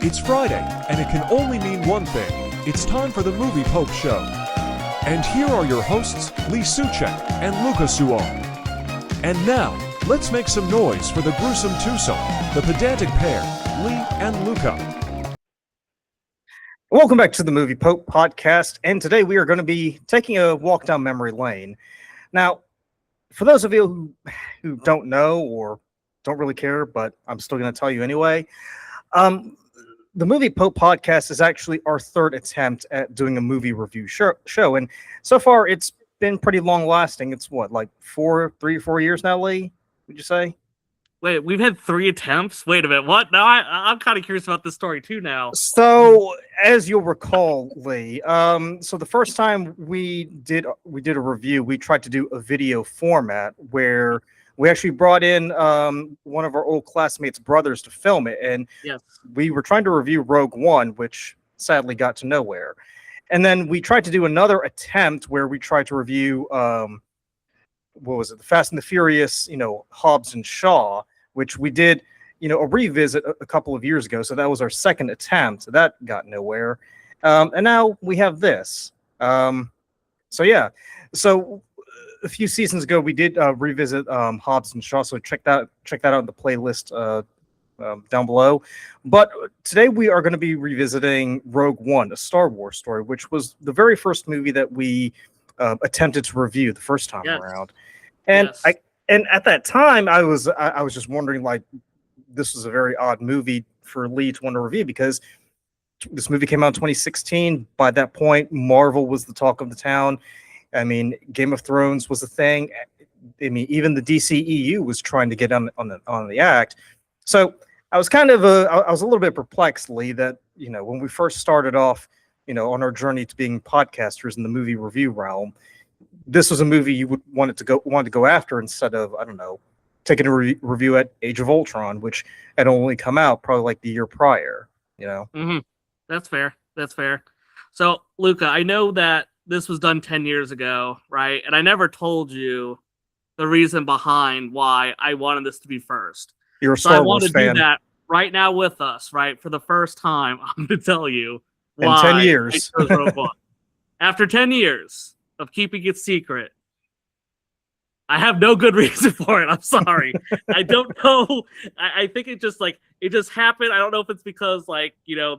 It's Friday, and it can only mean one thing. It's time for the Movie Pope Show. And here are your hosts, Lee Suchek and Luca Suar. And now, let's make some noise for the gruesome twosome, the pedantic pair, Lee and Luca. Welcome back to the Movie Pope podcast, and today we are going to be taking a walk down memory lane. Now, for those of you who don't know or don't really care, but I'm still going to tell you anyway, the Movie Pope podcast is actually our third attempt at doing a movie review show, and so far it's been pretty long lasting. It's what, like 3 or 4 years now, Lee? Would you say? Wait, we've had 3 attempts? Wait a minute, what? Now I'm kind of curious about this story too now. So, as you'll recall, Lee, so the first time we did a review, we tried to do a video format where we actually brought in one of our old classmates' brothers to film it, and yes, we were trying to review Rogue One, which sadly got to nowhere. And then we tried to do another attempt where we tried to review what was it, the Fast and the Furious, Hobbs and Shaw, which we did, a revisit a couple of years ago. So that was our second attempt. That got nowhere. And now we have this. So a few seasons ago, we did revisit Hobbs and Shaw. So check that out in the playlist down below. But today we are going to be revisiting Rogue One, a Star Wars story, which was the very first movie that we attempted to review the first time around. And yes. And at that time, I was just wondering, like, this was a very odd movie for Lee to want to review because this movie came out in 2016. By that point, Marvel was the talk of the town. I mean, Game of Thrones was a thing. I mean, even the DCEU was trying to get on the act. So I was kind of I was a little bit perplexed, Lee, that when we first started off, on our journey to being podcasters in the movie review realm, this was a movie you would want to go after instead of, I don't know, taking a review at Age of Ultron, which had only come out probably like the year prior. Mm-hmm. That's fair. So, Luca, I know that this was done 10 years ago, right? And I never told you the reason behind why I wanted this to be first. You're a Star Wars fan. I want to do that right now with us, right? For the first time, I'm going to tell you why. In 10 years. After 10 years of keeping it secret, I have no good reason for it. I'm sorry. I don't know. I think it just happened. I don't know if it's because there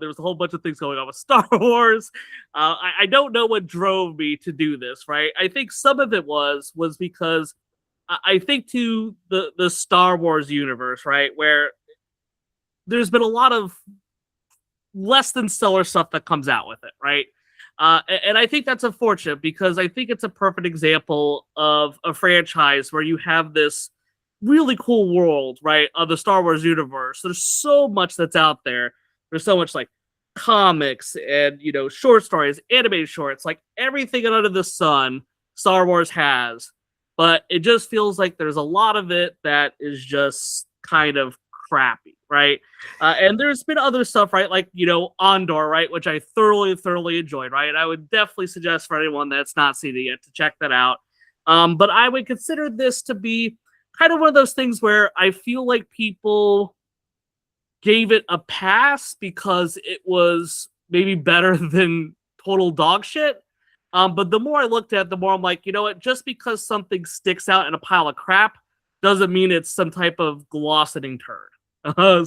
was a whole bunch of things going on with Star Wars. I don't know what drove me to do this, right? I think some of it was because I think to the Star Wars universe, right, where there's been a lot of less than stellar stuff that comes out with it, right? And I think that's unfortunate because I think it's a perfect example of a franchise where you have this really cool world, right, of the Star Wars universe. There's so much that's out there. There's so much like comics and, short stories, animated shorts, like everything under the sun Star Wars has. But it just feels like there's a lot of it that is just kind of crappy, right? And there's been other stuff, right? Like, Andor, right? Which I thoroughly enjoyed, right? And I would definitely suggest for anyone that's not seen it yet to check that out. But I would consider this to be kind of one of those things where I feel like people gave it a pass because it was maybe better than total dog shit. But the more I looked at it, the more I'm like, just because something sticks out in a pile of crap doesn't mean it's some type of glossing turd.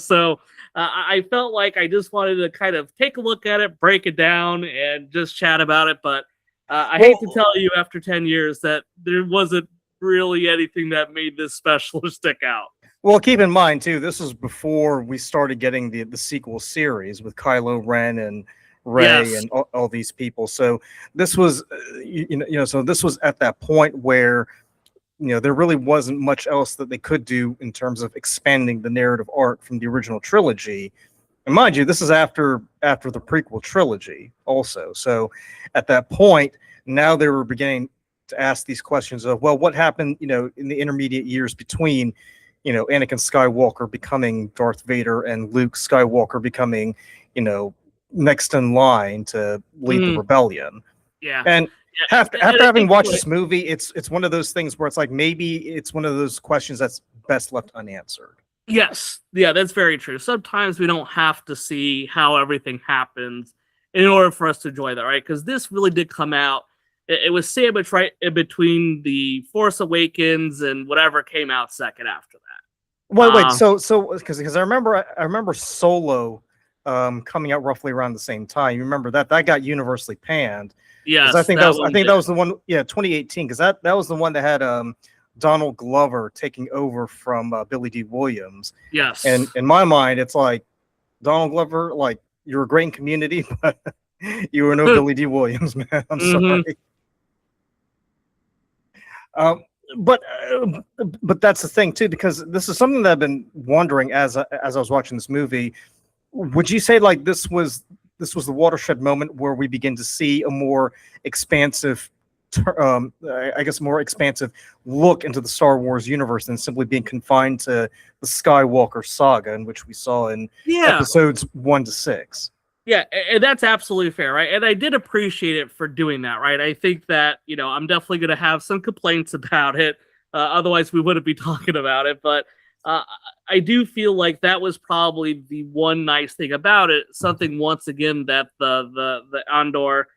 So I felt like I just wanted to kind of take a look at it, break it down, and just chat about it. But I hate to tell you after 10 years that there wasn't really anything that made this special stick out. Well, keep in mind, too, this was before we started getting the sequel series with Kylo Ren and Rey and all these people. So this was, so this was at that point where there really wasn't much else that they could do in terms of expanding the narrative arc from the original trilogy. And mind you, this is after the prequel trilogy also. So at that point, now they were beginning to ask these questions of, well, what happened, in the intermediate years between, Anakin Skywalker becoming Darth Vader and Luke Skywalker becoming, next in line to lead the rebellion. Yeah. And after having watched this movie, it's one of those things where it's like maybe it's one of those questions that's best left unanswered. Yes, yeah, that's very true. Sometimes we don't have to see how everything happens in order for us to enjoy that, right? Because this really did come out. It was sandwiched right in between the Force Awakens and whatever came out second after that. Wait. So because I remember Solo coming out roughly around the same time. You remember that got universally panned. Yes, Because I think that was the one. Yeah, 2018. Because that was the one that had Donald Glover taking over from Billy D. Williams. yes, And in my mind, it's like Donald Glover, like you're a great in Community, but you were no Billy D. Williams, man. I'm sorry. But that's the thing too, because this is something that I've been wondering as I was watching this movie. Would you say like this was the watershed moment where we begin to see a more expansive, I guess, more expansive look into the Star Wars universe than simply being confined to the Skywalker saga, in which we saw in episodes 1 to 6? Yeah, and that's absolutely fair, right? And I did appreciate it for doing that, right? I think that, I'm definitely going to have some complaints about it. Otherwise, we wouldn't be talking about it. But I do feel like that was probably the one nice thing about it. Something, once again, that the Andor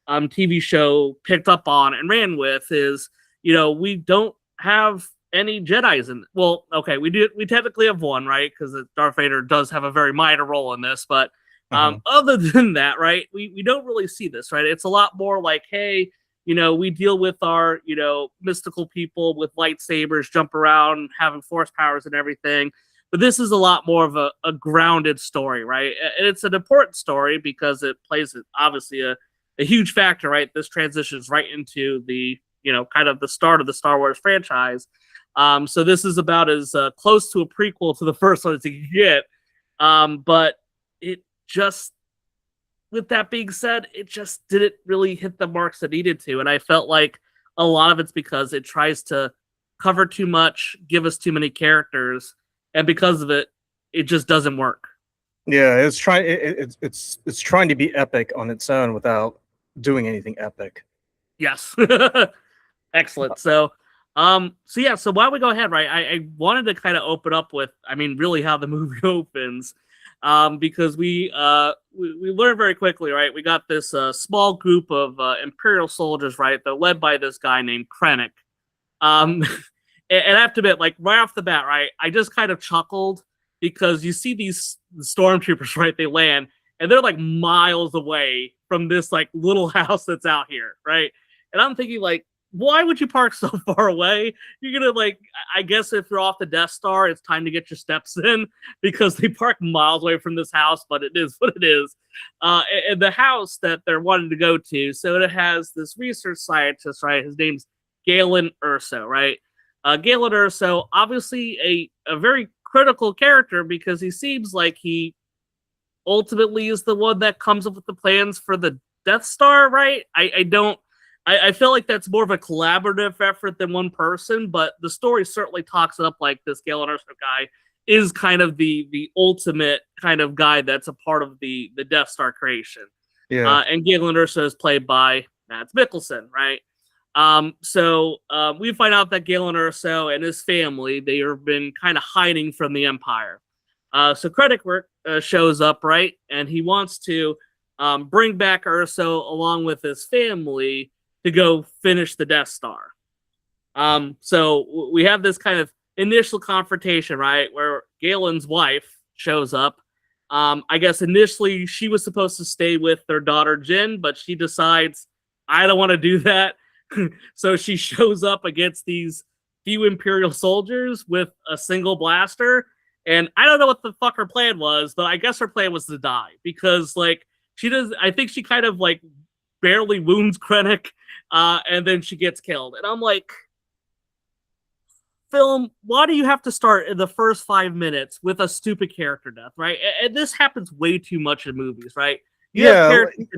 TV show picked up on and ran with is, we don't have any Jedis in. Well, okay, we technically have one, right? Because Darth Vader does have a very minor role in this, but other than that, right, we don't really see this, right? It's a lot more like, hey, we deal with our, mystical people with lightsabers, jump around, having force powers and everything. But this is a lot more of a grounded story, right? And it's an important story because it plays, obviously, a huge factor, right? This transitions right into the, kind of the start of the Star Wars franchise. So this is about as close to a prequel to the first one as you can get. But it just, with that being said, it just didn't really hit the marks it needed to. And I felt like a lot of it's because it tries to cover too much, give us too many characters. And because of it, it just doesn't work. Yeah, it's trying to be epic on its own without doing anything epic. Yes. Excellent. So why don't we go ahead, right? I wanted to kind of open up with, really how the movie opens. Because we learned very quickly, right? We got this small group of Imperial soldiers, right? They're led by this guy named Krennic. And I have to admit, like, right off the bat, right, I just kind of chuckled because you see these stormtroopers, right? They land and they're like miles away from this like little house that's out here, right? And I'm thinking, like, why would you park so far away? You're gonna, like, I guess if you're off the Death Star, it's time to get your steps in because they park miles away from this house, but it is what it is. And the house that they're wanting to go to, so it has this research scientist, right? His name's Galen Erso, right? Galen Erso, obviously a very critical character because he seems like he ultimately is the one that comes up with the plans for the Death Star, right? I feel like that's more of a collaborative effort than one person, but the story certainly talks it up like this Galen Erso guy is kind of the ultimate kind of guy that's a part of the Death Star creation. Yeah. And Galen Erso is played by Mads Mikkelsen, right? So we find out that Galen Erso and his family, they have been kind of hiding from the Empire. So Krennic shows up, right? And he wants to bring back Erso along with his family to go finish the Death Star. So we have this kind of initial confrontation, right? Where Galen's wife shows up. I guess initially she was supposed to stay with their daughter Jyn, but she decides, I don't want to do that. So she shows up against these few Imperial soldiers with a single blaster. And I don't know what the fuck her plan was, but I guess her plan was to die because, like, I think she kind of, like, barely wounds Krennic, and then she gets killed. And I'm like, film, why do you have to start in the first 5 minutes with a stupid character death, right? And this happens way too much in movies, right? I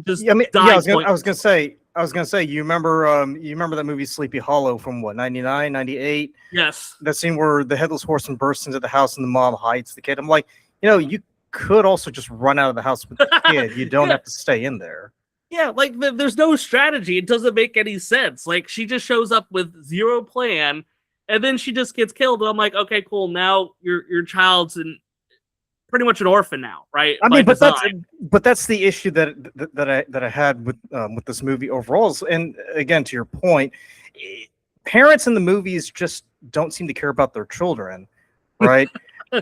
was gonna say, you remember that movie Sleepy Hollow from what, 99, 98? Yes. That scene where the headless horseman bursts into the house and the mom hides the kid. I'm like, you could also just run out of the house with the kid. You don't have to stay in there. Yeah, like there's no strategy. It doesn't make any sense. Like she just shows up with zero plan, And then she just gets killed. And I'm like, okay, cool. Now your child's pretty much an orphan now, right? I mean, design. but that's the issue that I had with this movie overall. And again, to your point, parents in the movies just don't seem to care about their children, right?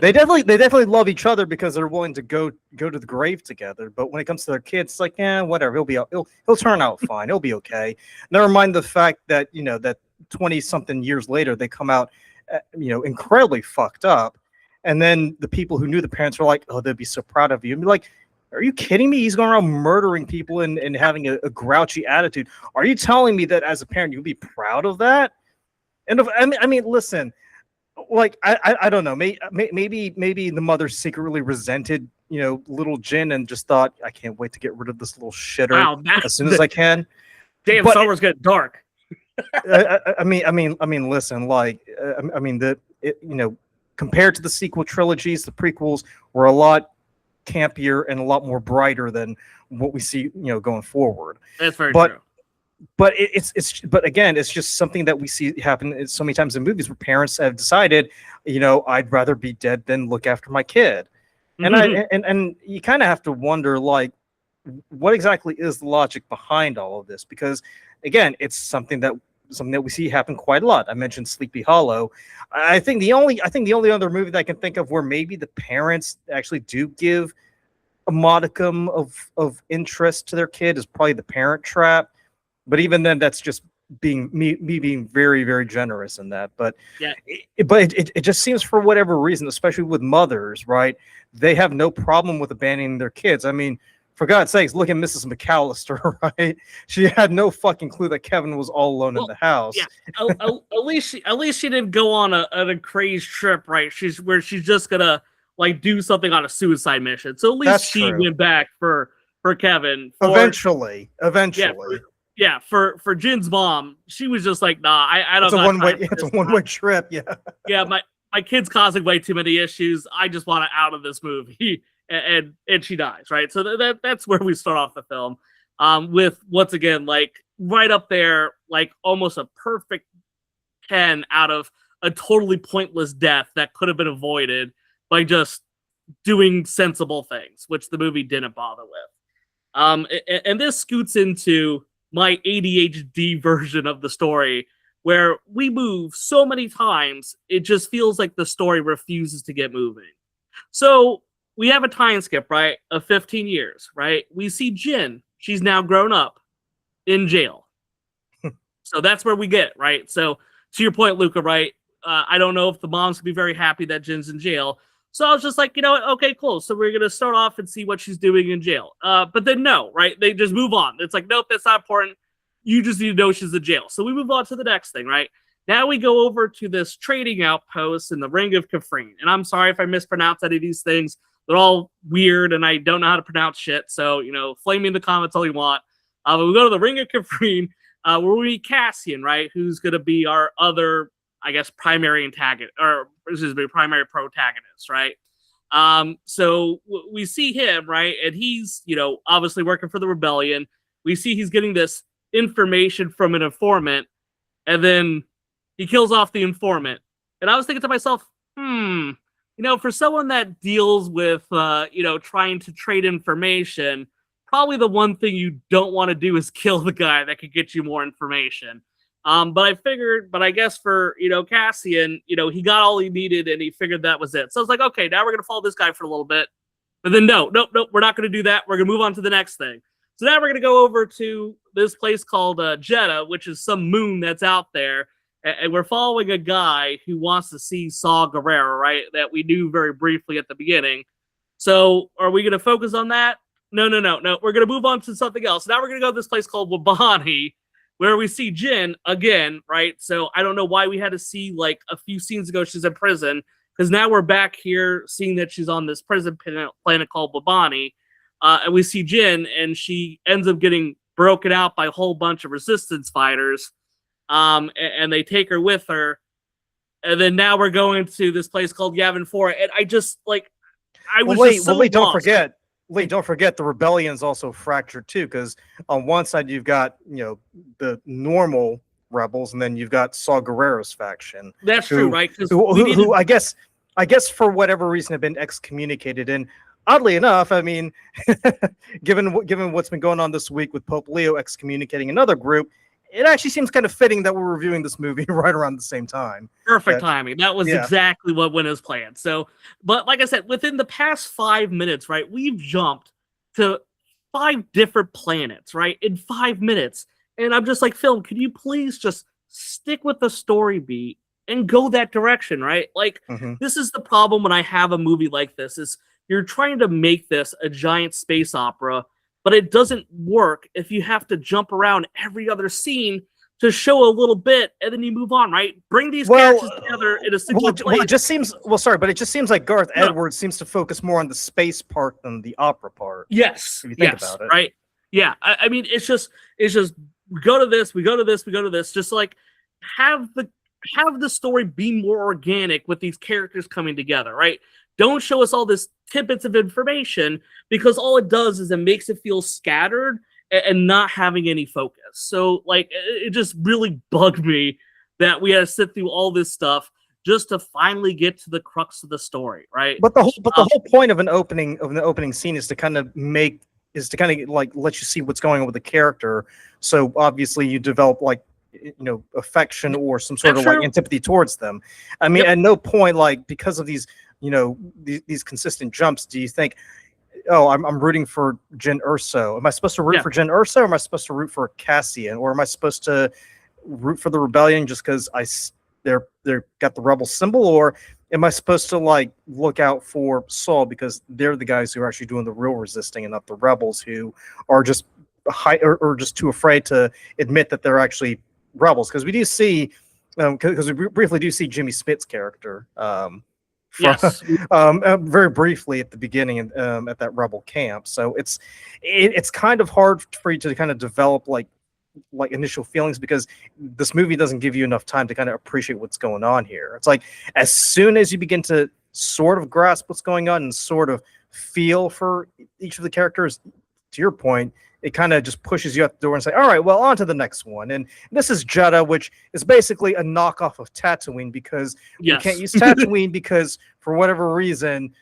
They definitely love each other because they're willing to go to the grave together. But when it comes to their kids, it's like, whatever. He'll turn out fine. He'll be okay. Never mind the fact that that 20-something years later they come out, incredibly fucked up, and then the people who knew the parents were like, oh, they'd be so proud of you, and be like, are you kidding me? He's going around murdering people and having a grouchy attitude. Are you telling me that as a parent you'd be proud of that? And I mean, listen. Like I don't know, maybe the mother secretly resented little Jyn and just thought, I can't wait to get rid of this little shitter as soon as I can. Damn, Star Wars getting dark. I mean, listen, like compared to the sequel trilogies, the prequels were a lot campier and a lot more brighter than what we see going forward. That's very true. But but again, it's just something that we see happen so many times in movies where parents have decided, I'd rather be dead than look after my kid. Mm-hmm. And you kind of have to wonder, like, what exactly is the logic behind all of this? Because again, it's something that we see happen quite a lot. I mentioned Sleepy Hollow. I think the only other movie that I can think of where maybe the parents actually do give a modicum of interest to their kid is probably The Parent Trap. But even then, that's just being me being very, very generous in that. But yeah, it just seems, for whatever reason, especially with mothers, right? They have no problem with abandoning their kids. I mean, for God's sakes, look at Mrs. McAllister, right? She had no fucking clue that Kevin was all alone in the house. Yeah, at least she didn't go on a crazy trip, right? She's just gonna like do something on a suicide mission. So at least she went back for Kevin. Eventually. Yeah, for Jyn's mom, she was just like, nah, I don't. It's a one-way trip. Yeah. Yeah, my kid's causing way too many issues. I just want to out of this movie, and she dies, right? So that's where we start off the film, with once again, like, right up there, like almost a perfect 10 out of a totally pointless death that could have been avoided by just doing sensible things, which the movie didn't bother with. And this scoots into my ADHD version of the story, where we move so many times, it just feels like the story refuses to get moving. So we have a time skip, right, of 15 years, right? We see Jyn. She's now grown up in jail. So that's where we get, right? So to your point, Luca, right? I don't know if the mom's gonna be very happy that Jyn's in jail. So I was just like, okay, cool. So we're going to start off and see what she's doing in jail. But then no, right? They just move on. It's like, nope, that's not important. You just need to know she's in jail. So we move on to the next thing, right? Now we go over to this trading outpost in the Ring of Kafrene. And I'm sorry if I mispronounce any of these things. They're all weird and I don't know how to pronounce shit. So, flame me in the comments all you want. But we go to the Ring of Kafrene, where we meet Cassian, right? Who's going to be our other, I guess, primary antagonist, or primary protagonist, right? So we see him, right? And he's, obviously working for the rebellion. We see he's getting this information from an informant, and then he kills off the informant. And I was thinking to myself, for someone that deals with, trying to trade information, probably the one thing you don't want to do is kill the guy that could get you more information. But I guess for, Cassian, he got all he needed and he figured that was it. So I was like, okay, now we're going to follow this guy for a little bit. But then nope, we're not going to do that. We're going to move on to the next thing. So now we're going to go over to this place called Jeddah, which is some moon that's out there. And we're following a guy who wants to see Saw Guerrera, right? That we knew very briefly at the beginning. So are we going to focus on that? No. We're going to move on to something else. Now we're going to go to this place called Wabani, where we see Jyn again, right? So I don't know why we had to see, like, a few scenes ago she's in prison, because now we're back here seeing that she's on this prison planet called Wabani. And we see Jyn, and she ends up getting broken out by a whole bunch of resistance fighters. And they take her with her. And then now we're going to this place called Yavin 4. And I just, like, don't forget. Don't forget the rebellion's also fractured too, because on one side you've got the normal rebels, and then you've got Saw Guerrera's faction. That's true, right? Who I guess for whatever reason have been excommunicated. And oddly enough, I mean, given what's been going on this week with Pope Leo excommunicating another group, it actually seems kind of fitting that we're reviewing this movie right around the same time. Perfect timing. That was exactly what went as planned. So, but like I said, within the past 5 minutes, right, we've jumped to 5 different planets, right, in 5 minutes. And I'm just like, film, can you please just stick with the story beat and go that direction, right? Like, this is the problem when I have a movie like this, is you're trying to make this a giant space opera, but it doesn't work if you have to jump around every other scene to show a little bit, and then you move on, right? Bring these characters together in a single. It just seems but it just seems like Garth Edwards seems to focus more on the space part than the opera part. Yes, if you think about it, right? Yeah, I mean, it's just we go to this, we go to this, we go to this. Just like have the story be more organic with these characters coming together, right? Don't show us all this tidbits of information, because all it does is it makes it feel scattered and not having any focus. So like it just really bugged me that we had to sit through all this stuff just to finally get to the crux of the story, right? But the whole point of an opening scene is to kind of like let you see what's going on with the character. So obviously you develop like, you know, affection or some sort of like antipathy towards them. I mean, at no point, like, because of these, you know, these consistent jumps, do you think, oh, I'm rooting for Jyn Erso? Am I supposed to root for Jyn Erso, or am I supposed to root for Cassian, or am I supposed to root for the rebellion just because they're got the rebel symbol, or am I supposed to like look out for Saul because they're the guys who are actually doing the real resisting and not the rebels who are just or just too afraid to admit that they're actually rebels? Because we do see, because we briefly do see Jimmy Smith's character, very briefly at the beginning, at that rebel camp. So it's kind of hard for you to kind of develop like initial feelings, because this movie doesn't give you enough time to kind of appreciate what's going on here. It's like as soon as you begin to sort of grasp what's going on and sort of feel for each of the characters, to your point, it kind of just pushes you out the door and say, all right, well, on to the next one. And this is Jeddah, which is basically a knockoff of Tatooine, because we can't use Tatooine because for whatever reason,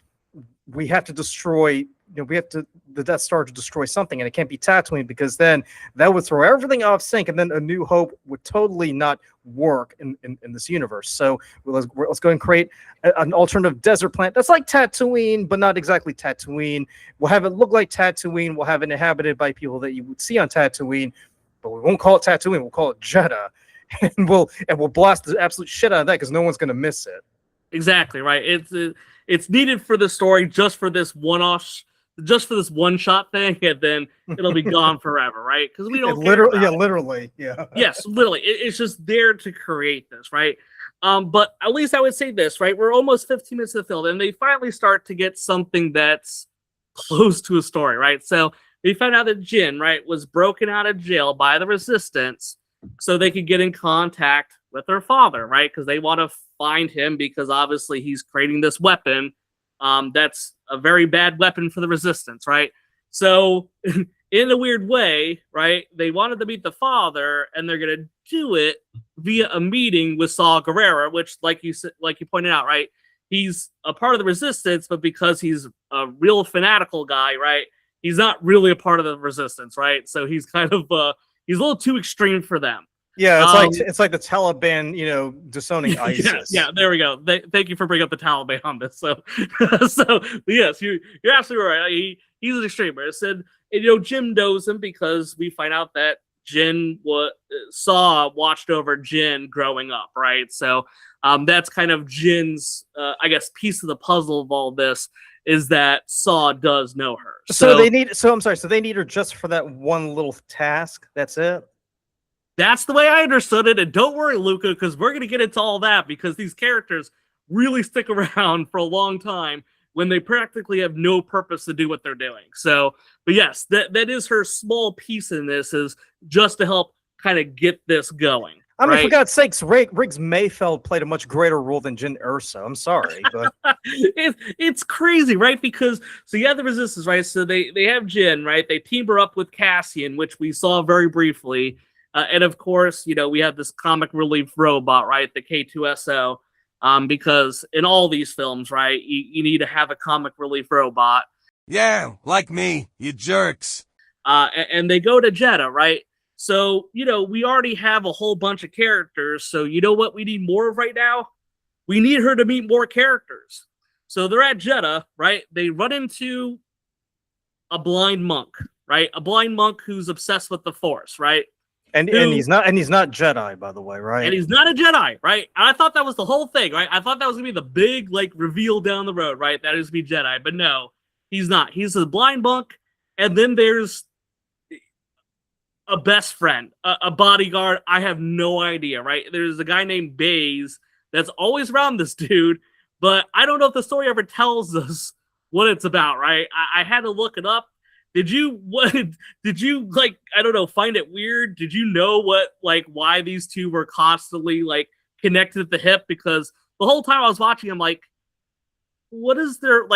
we have to destroy, the Death Star to destroy something, and it can't be Tatooine, because then that would throw everything off sync, and then A New Hope would totally not work in this universe. So let's go and create an alternative desert planet that's like Tatooine, but not exactly Tatooine. We'll have it look like Tatooine. We'll have it inhabited by people that you would see on Tatooine, but we won't call it Tatooine. We'll call it Jeddah, and we'll blast the absolute shit out of that because no one's gonna miss it. Exactly right. It's needed for the story, just for this one-off. Just for this one-shot thing, and then it'll be gone forever, right? Because we don't literally. Yes, literally. It's just there to create this, right? But at least I would say this, right? We're almost 15 minutes of the film, and they finally start to get something that's close to a story, right? So we found out that Jyn, right, was broken out of jail by the Resistance so they could get in contact with her father, right? Because they want to find him, because obviously he's creating this weapon. That's a very bad weapon for the Resistance, right? So, in a weird way, right, they wanted to meet the father, and they're gonna do it via a meeting with Saw Guerrera, which, like you pointed out, right, he's a part of the Resistance, but because he's a real fanatical guy, right, he's not really a part of the Resistance, right? So he's kind of he's a little too extreme for them. Yeah, it's like the Taliban, disowning ISIS. Yeah, there we go. Thank you for bringing up the Taliban on this. So, yes, you're absolutely right. He's an extremist, and Jim knows him because we find out that Saw watched over Jyn growing up, right? So, that's kind of Jin's, I guess, piece of the puzzle of all this, is that Saw does know her. So they need her just for that one little task. That's it. That's the way I understood it, and don't worry, Luca, because we're going to get into all that, because these characters really stick around for a long time when they practically have no purpose to do what they're doing. So, but yes, that is her small piece in this, is just to help kind of get this going. I mean, for God's sakes, Riggs Mayfeld played a much greater role than Jyn Erso. I'm sorry, but it's crazy, right? Because you have the Resistance, right? So they have Jyn, right? They team her up with Cassian, which we saw very briefly. And of course, we have this comic relief robot, right? The K2SO. Because in all these films, right, you need to have a comic relief robot. Yeah, like me, you jerks. And they go to Jeddah, right? So, we already have a whole bunch of characters. So, you know what we need more of right now? We need her to meet more characters. So they're at Jeddah, right? They run into a blind monk, right? A blind monk who's obsessed with the Force, right? And he's not Jedi, by the way, right? And he's not a Jedi, right? And I thought that was the whole thing, right? I thought that was gonna be the big reveal down the road, right? That is to be Jedi, but no, he's not. He's a blind monk, and then there's a best friend, a bodyguard. I have no idea, right? There's a guy named Baze that's always around this dude, but I don't know if the story ever tells us what it's about, right? I had to look it up. Did you I don't know, find it weird? Did you know why these two were constantly connected at the hip? Because the whole time I was watching, I'm like, what is there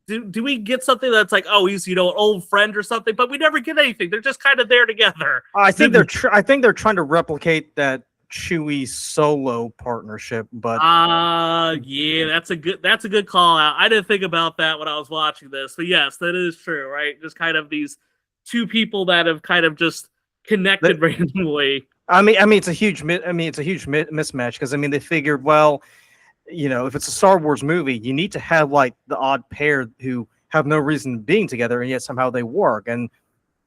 do we get something that's oh, he's an old friend or something? But we never get anything. They're just kind of there together. I think they're trying to replicate that Chewie Solo partnership, but yeah, that's a good call out. I didn't think about that when I was watching this, but yes, that is true, right? Just kind of these two people that have kind of just connected randomly. I mean, it's a huge mismatch because they figured, well, if it's a Star Wars movie, you need to have the odd pair who have no reason being together, and yet somehow they work. And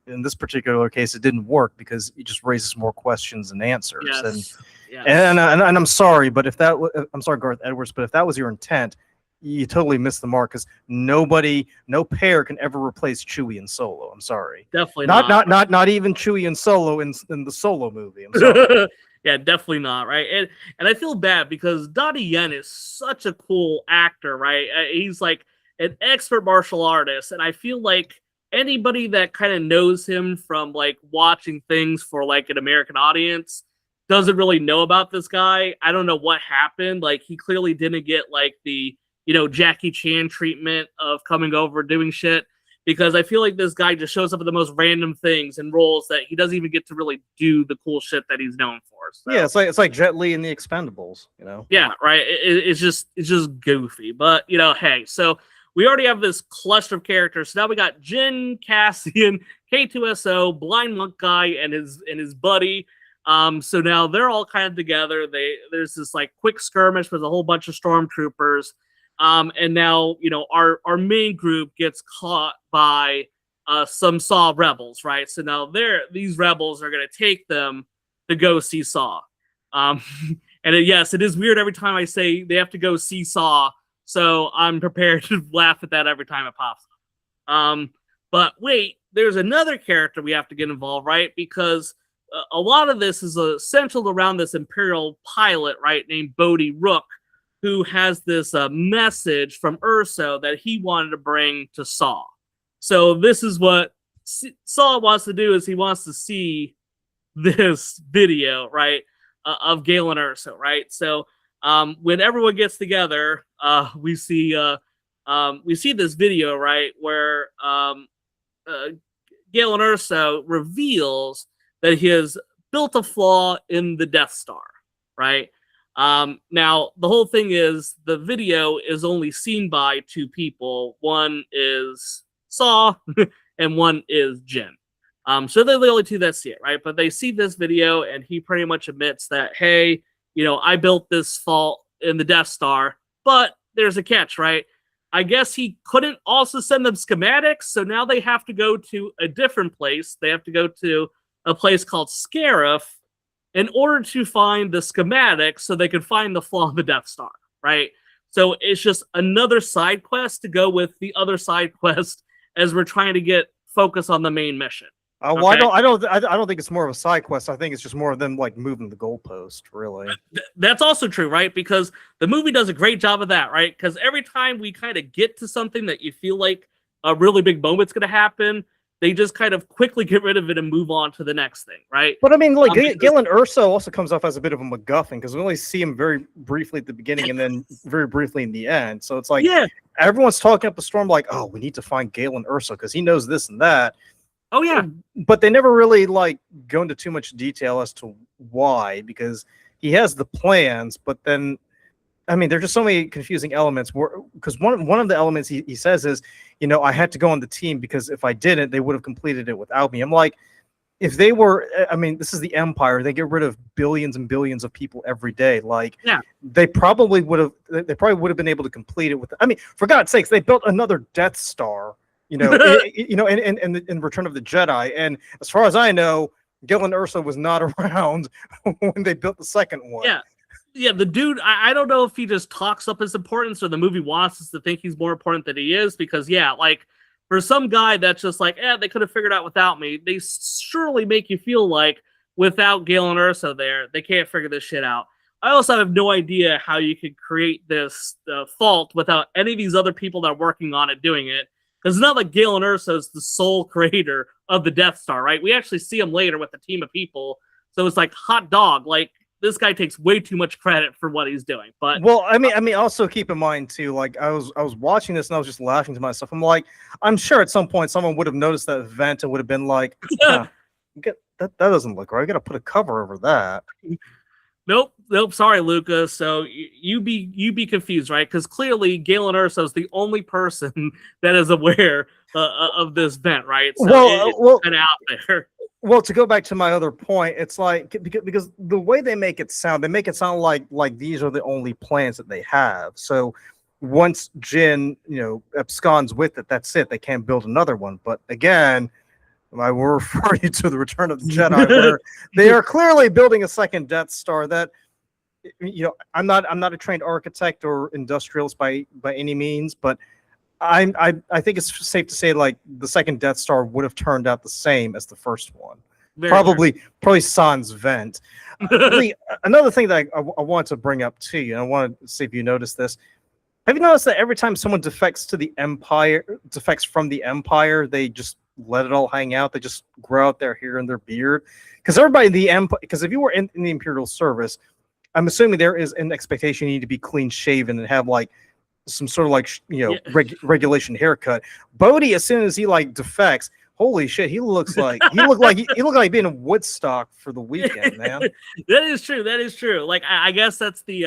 in this particular case, it didn't work because it just raises more questions and answers. Yes. And I'm sorry, but I'm sorry, Garth Edwards, but if that was your intent, you totally missed the mark because no pair can ever replace Chewie and Solo. I'm sorry. Definitely not even Chewie and Solo in the Solo movie. I'm sorry. Yeah, definitely not, right? And I feel bad because Donnie Yen is such a cool actor, right? He's an expert martial artist, and I feel like anybody that kind of knows him from watching things for an American audience doesn't really know about this guy. I don't know what happened. He clearly didn't get the Jackie Chan treatment of coming over doing shit, because I feel like this guy just shows up at the most random things and roles that he doesn't even get to really do the cool shit that he's known for. So. Yeah, it's like Jet Li in The Expendables, Yeah, right. It's just goofy, but hey, so we already have this cluster of characters. So now we got Jyn, Cassian, K2SO, Blind Monk Guy, and his buddy. So now they're all kind of together. There's this quick skirmish with a whole bunch of stormtroopers. And now our main group gets caught by some Saw rebels, right? So now these rebels are gonna take them to go see Saw. Yes, it is weird every time I say they have to go see Saw. So I'm prepared to laugh at that every time it pops up. But wait, there's another character we have to get involved, right? Because a lot of this is centered around this Imperial pilot, right, named Bodhi Rook, who has this message from Erso that he wanted to bring to Saw. So this is what Saw wants to do, is he wants to see this video, right, of Galen Erso, right? So when everyone gets together, we see this video, right, where Galen Erso reveals that he has built a flaw in the Death Star, right? Now the whole thing is the video is only seen by two people. One is Saw and one is Jyn. So they're the only two that see it, right? But they see this video and he pretty much admits that, hey, I built this fault in the Death Star, but there's a catch, right? I guess he couldn't also send them schematics, so now they have to go to a different place. They have to go to a place called Scarif in order to find the schematics so they can find the flaw in the Death Star, right? So it's just another side quest to go with the other side quest as we're trying to get focus on the main mission. Well, okay. I don't think it's more of a side quest. I think it's just more of them moving the goalpost, really. That's also true, right? Because the movie does a great job of that, right? Because every time we kind of get to something that you feel like a really big moment's going to happen, they just kind of quickly get rid of it and move on to the next thing, right? But I mean, Galen Erso also comes off as a bit of a MacGuffin because we only see him very briefly at the beginning and then very briefly in the end. So it's everyone's talking up a storm oh, we need to find Galen Erso because he knows this and that. Oh yeah. But they never really like go into too much detail as to why, because he has the plans, but then I mean, there's just so many confusing elements. Because one of the elements he says is, I had to go on the team because if I didn't, they would have completed it without me. I'm like, if they were, I mean, this is the Empire. They get rid of billions and billions of people every day. Like, Yeah. they probably would have been able to complete it with. I mean, for God's sakes, they built another Death Star. In Return of the Jedi, and as far as I know, Galen Erso was not around when they built the second one. Yeah. Yeah, the dude, I don't know if he just talks up his importance or the movie wants us to think he's more important than he is, because, yeah, like, for some guy that's just like, they could have figured out without me, they surely make you feel like without Galen Erso there, they can't figure this shit out. I also have no idea how you could create this fault without any of these other people that are working on it doing it, because it's not like Galen Erso is the sole creator of the Death Star, right? We actually see him later with a team of people, so it's like, hot dog, like, this guy takes way too much credit for what he's doing. But well, I mean, also keep in mind too. Like I was watching this and I was just laughing to myself. I'm like, I'm sure at some point someone would have noticed that event and would have been like, that doesn't look right. I got to put a cover over that. Nope. Sorry, Lucas. So you be confused, right? Because clearly Galen Erso is the only person that is aware of this event, right? So it's kind of out there. Well, to go back to my other point, it's like because the way they make it sound like these are the only plans that they have. So once Jyn, absconds with it, that's it. They can't build another one. But again, I will refer you to the Return of the Jedi, where they are clearly building a second Death Star. That I'm not a trained architect or industrialist by any means, but I think it's safe to say like the second Death Star would have turned out the same as the first one. Probably sans vent. Another thing that I want to bring up to you, and I want to see if you notice this. Have you noticed that every time someone defects from the Empire, they just let it all hang out? They just grow out their hair and their beard? Because everybody in the Empire, because if you were in the Imperial service, I'm assuming there is an expectation you need to be clean shaven and have like some sort of like regulation haircut. Bodhi, as soon as he like defects, holy shit, he looked like being in Woodstock for the weekend, man. That is true. Like I guess that's the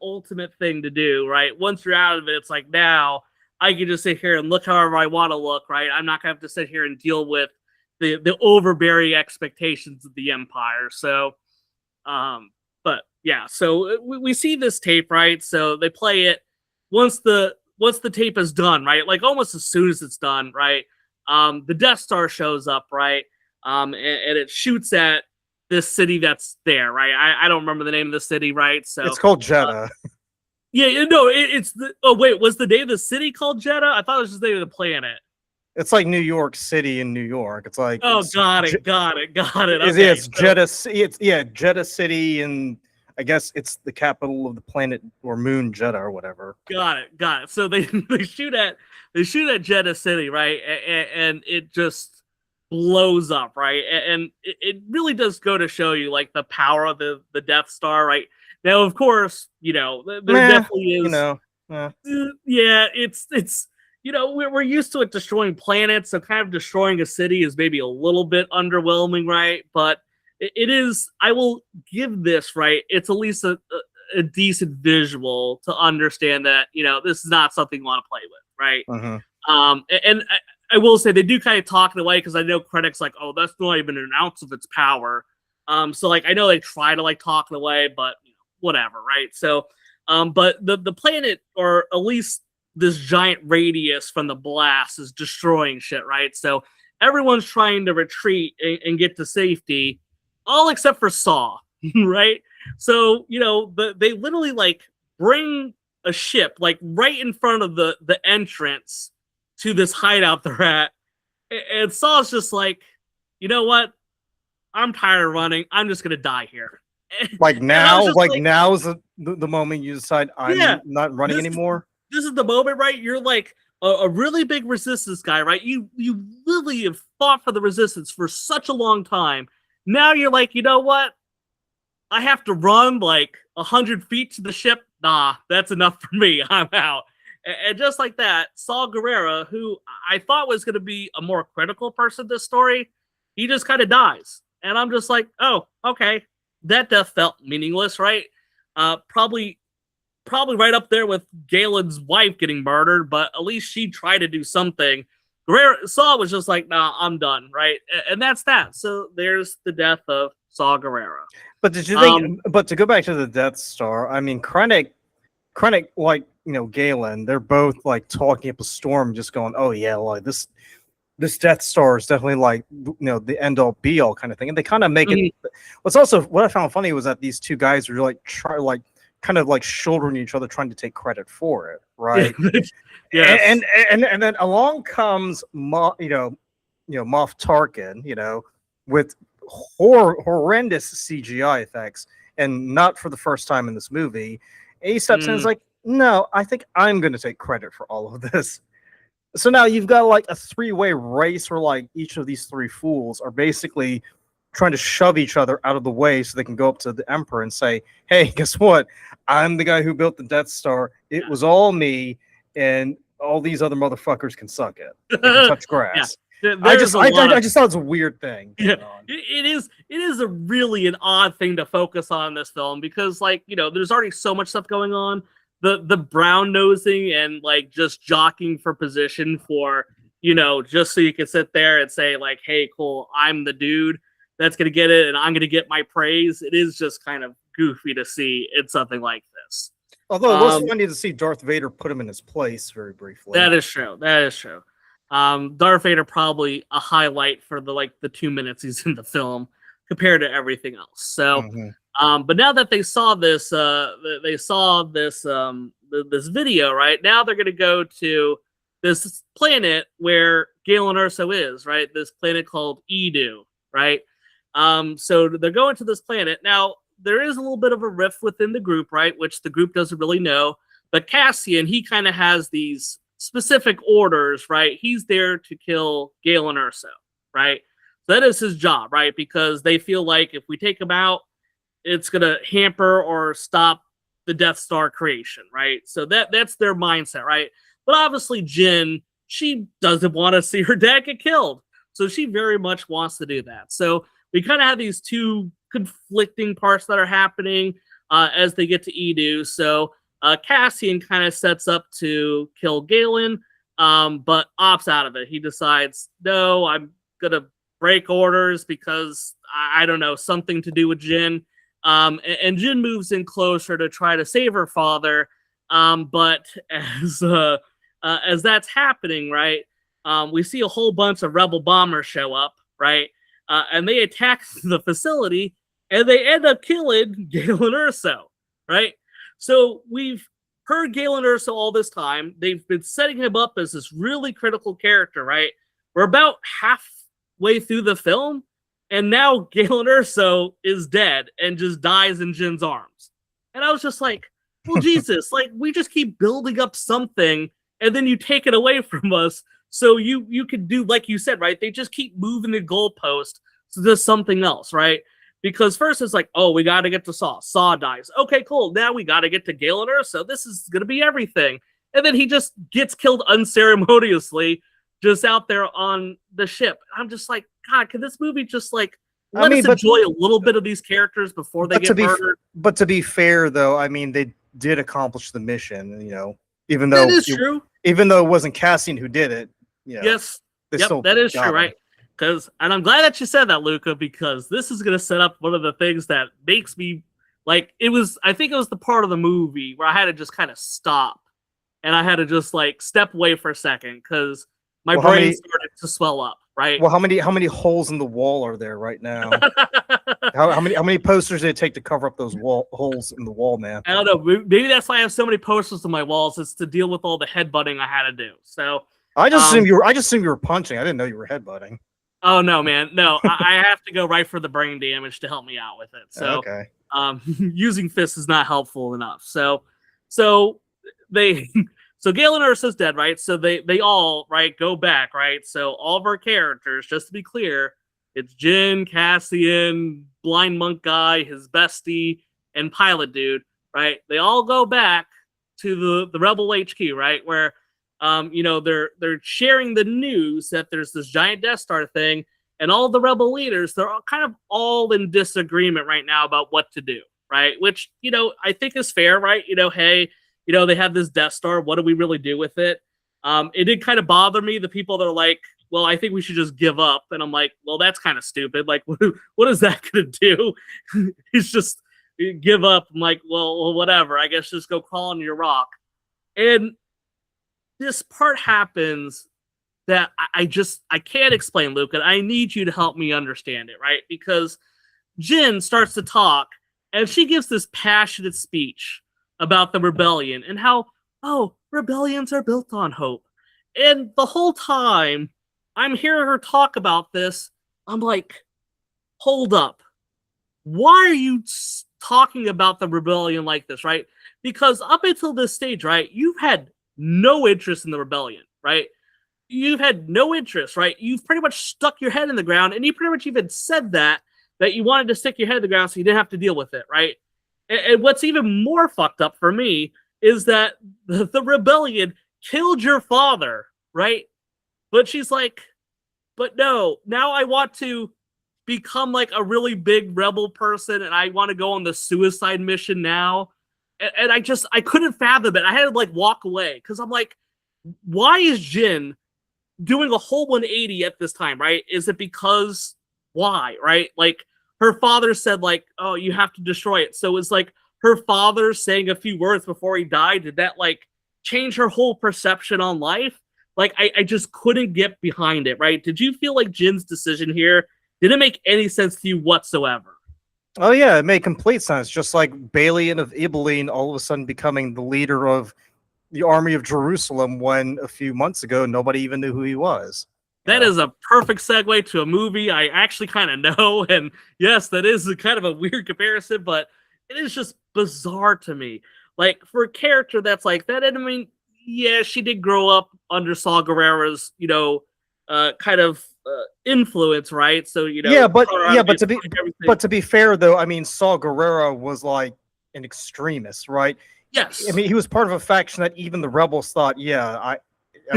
ultimate thing to do, right? Once you're out of it, it's like now I can just sit here and look however I want to look, right? I'm not gonna have to sit here and deal with the overbearing expectations of the Empire. So but yeah, so we see this tape, right? So they play it once the tape is done, right? Like almost as soon as it's done, right? The Death Star shows up, right? And it shoots at this city that's there, right? I don't remember the name of the city, right? So it's called Jeddah. It's the. Oh wait, was the name of the city called Jeddah? I thought it was just the name of the planet. It's like New York City in New York. It's like got it. Okay, it's Jeddah. Jeddah City, and I guess it's the capital of the planet or moon Jeddah or whatever. Got it. So they shoot at Jeddah City, right? And it just blows up, right? And it really does go to show you like the power of the Death Star, right? Now, of course, there definitely is. Yeah, it's we're used to it destroying planets, so kind of destroying a city is maybe a little bit underwhelming, right? But it is. I will give this, right. It's at least a decent visual to understand that this is not something you want to play with, right? Uh-huh. And I will say they do kind of talk in a way, because I know critics like, oh, that's not even an ounce of its power. So like I know they try to like talk in a way, but whatever, right? So, but the planet, or at least this giant radius from the blast, is destroying shit, right? So everyone's trying to retreat and get to safety, all except for Saw, right? So they literally like bring a ship like right in front of the entrance to this hideout they're at, and Saw's just like, you know what? I'm tired of running. I'm just gonna die here. Like now, now is the moment you decide I'm not running anymore. This is the moment, right? You're like a really big resistance guy, right? You really have fought for the resistance for such a long time. Now you're like, you know what? I have to run like 100 feet to the ship. Nah, that's enough for me. I'm out. And just like that, Saw Guerrera, who I thought was going to be a more critical person in this story, he just kind of dies. And I'm just like, oh, okay. That death felt meaningless, right? Probably right up there with Galen's wife getting murdered, but at least she tried to do something. Saw was just like, nah, I'm done, right? And that's that. So there's the death of Saw Guerrera. But did you think? But to go back to the Death Star, I mean, Krennic, like Galen, they're both like talking up a storm, just going, "Oh yeah, like this Death Star is definitely like the end all be all kind of thing." And they kind of make it. What's also what I found funny was that these two guys were like kind of like shouldering each other, trying to take credit for it, right? Yes. And then along comes Moff Tarkin, with horrendous CGI effects, and not for the first time in this movie. And he steps in and is like, "No, I think I'm going to take credit for all of this." So now you've got like a three-way race where like each of these three fools are basically trying to shove each other out of the way so they can go up to the Emperor and say, "Hey, guess what? I'm the guy who built the Death Star. It was all me, and all these other motherfuckers can suck it. They can touch grass." I just thought it was a weird thing. Yeah, it is a really an odd thing to focus on in this film because, like, there's already so much stuff going on. The brown nosing and like just jockeying for position for just so you can sit there and say like, "Hey, cool, I'm the dude that's gonna get it, and I'm gonna get my praise." It is just kind of goofy to see in something like this. Although it was funny to see Darth Vader put him in his place very briefly. That is true. Darth Vader probably a highlight for the 2 minutes he's in the film compared to everything else. So, but now that they saw this, this video, right? Now they're going to go to this planet where Galen Erso is, right? This planet called Edu, right? So they're going to this planet. Now, there is a little bit of a rift within the group, right? Which the group doesn't really know. But Cassian, he kind of has these specific orders, right? He's there to kill Galen Erso, right? That is his job, right? Because they feel like if we take him out, it's going to hamper or stop the Death Star creation, right? So that's their mindset, right? But obviously Jyn, she doesn't want to see her dad get killed. So she very much wants to do that. So we kind of have these two conflicting parts that are happening as they get to Edu. So Cassian kind of sets up to kill Galen, but opts out of it. He decides, no, I'm going to break orders because, I don't know, something to do with Jyn. And Jyn moves in closer to try to save her father. But as that's happening, right, we see a whole bunch of rebel bombers show up, right? And they attack the facility, and they end up killing Galen Erso, right? So we've heard Galen Erso all this time. They've been setting him up as this really critical character, right? We're about halfway through the film, and now Galen Erso is dead and just dies in Jin's arms. And I was just like, well, Jesus, like, we just keep building up something, and then you take it away from us. So you could do, like you said, right? They just keep moving the goalpost to do something else, right? Because first it's like, oh, we got to get to Saw. Saw dies. Okay, cool. Now we got to get to Galen Erso. This is going to be everything. And then he just gets killed unceremoniously just out there on the ship. I'm just like, God, can this movie just let us enjoy a little bit of these characters before they get murdered? But to be fair, though, I mean, they did accomplish the mission, even though that is true. Even though it wasn't Cassian who did it. Yes. Yep, that is true, right? And I'm glad that you said that, Luca, because this is going to set up one of the things that makes me I think it was the part of the movie where I had to just kind of stop and I had to just step away for a second because my brain started to swell up, right? Well, how many holes in the wall are there right now? how many posters did it take to cover up those holes in the wall, man? I don't know. Maybe that's why I have so many posters on my walls. It's to deal with all the headbutting I had to do. So I just assumed you were punching. I didn't know you were headbutting. Oh no, man! No, I have to go right for the brain damage to help me out with it. So, okay. Using fists is not helpful enough. So Galen Erso's dead, right? So they all go back, right? So all of our characters, just to be clear, it's Jyn, Cassian, blind monk guy, his bestie, and pilot dude, right? They all go back to the Rebel HQ, right? Where they're sharing the news that there's this giant Death Star thing, and all the Rebel leaders, they're all in disagreement right now about what to do, right? Which, I think is fair, right? Hey, they have this Death Star. What do we really do with it? It did kind of bother me, the people that are like, well, I think we should just give up. And I'm like, well, that's kind of stupid. Like, what is that going to do? It's just give up. I'm like, well, whatever. I guess just go crawl on your rock. And this part happens that I can't explain, Luke, and I need you to help me understand it, right? Because Jyn starts to talk, and she gives this passionate speech about the rebellion and how, rebellions are built on hope. And the whole time I'm hearing her talk about this, I'm like, hold up. Why are you talking about the rebellion like this, right? Because up until this stage, right, you've had no interest in the rebellion, right? You've had no interest, right? You've pretty much stuck your head in the ground, and you pretty much even said that you wanted to stick your head in the ground so you didn't have to deal with it, right? And what's even more fucked up for me is that the rebellion killed your father, right? But she's like, but no, now I want to become like a really big rebel person, and I want to go on the suicide mission now. And I couldn't fathom it. I had to like walk away because I'm like, why is Jyn doing a whole 180 at this time, right? Is it because why, right? Like her father said like, oh, you have to destroy it. So it's like her father saying a few words before he died. Did that like change her whole perception on life? Like I just couldn't get behind it, right? Did you feel like Jyn's decision here didn't make any sense to you whatsoever? Oh yeah, it made complete sense. Just like Balian of Ibelline all of a sudden becoming the leader of the army of Jerusalem when a few months ago nobody even knew who he was. That is a perfect segue to a movie I actually kind of know. And yes, that is kind of a weird comparison, but it is just bizarre to me. Like for a character that's like that, and I mean, yeah, she did grow up under Saw Guerrera's, kind of influence, right? So but to be fair though, I mean, Saw Guerrera was like an extremist, right? Yes. I mean, he was part of a faction that even the rebels thought, I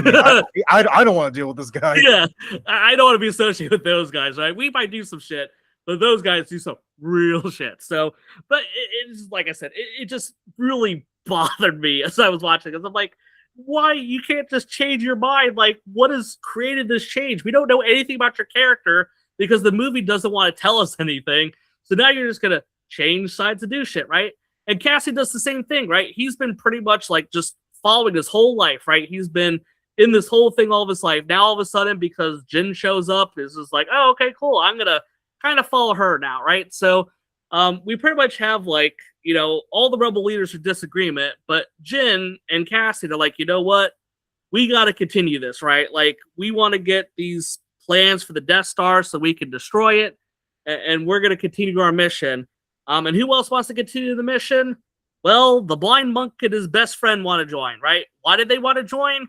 don't want to deal with this guy. Yeah, I don't want to be associated with those guys, right? We might do some shit, but those guys do some real shit. So, but it's like I said, it just really bothered me as I was watching because I'm like, why you can't just change your mind? Like, what has created this change? We don't know anything about your character because the movie doesn't want to tell us anything. So now you're just gonna change sides to do shit, right? And Cassie does the same thing, right? He's been pretty much like just following his whole life, right? He's been in this whole thing all of his life. Now all of a sudden, because Jyn shows up, is just like, oh, okay, cool. I'm gonna kind of follow her now, right? So we pretty much have like, all the rebel leaders are disagreement, but Jyn and Cassie are like, you know what? We got to continue this, right? Like, we want to get these plans for the Death Star so we can destroy it, and we're going to continue our mission. And who else wants to continue the mission? Well, the blind monk and his best friend want to join, right? Why did they want to join?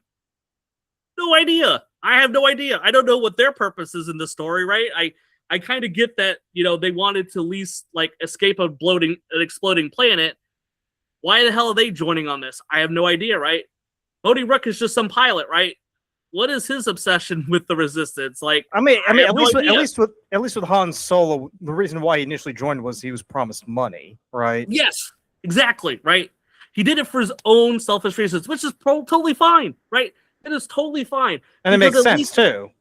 No idea. I have no idea. I don't know what their purpose is in the story, right? I kind of get that, they wanted to at least like escape an exploding planet. Why the hell are they joining on this? I have no idea, right? Bodhi Rook is just some pilot, right? What is his obsession with the Resistance? Like, I mean, at least with Han Solo, the reason why he initially joined was he was promised money, right? Yes, exactly, right? He did it for his own selfish reasons, which is totally fine, right? It is totally fine, and it makes sense too.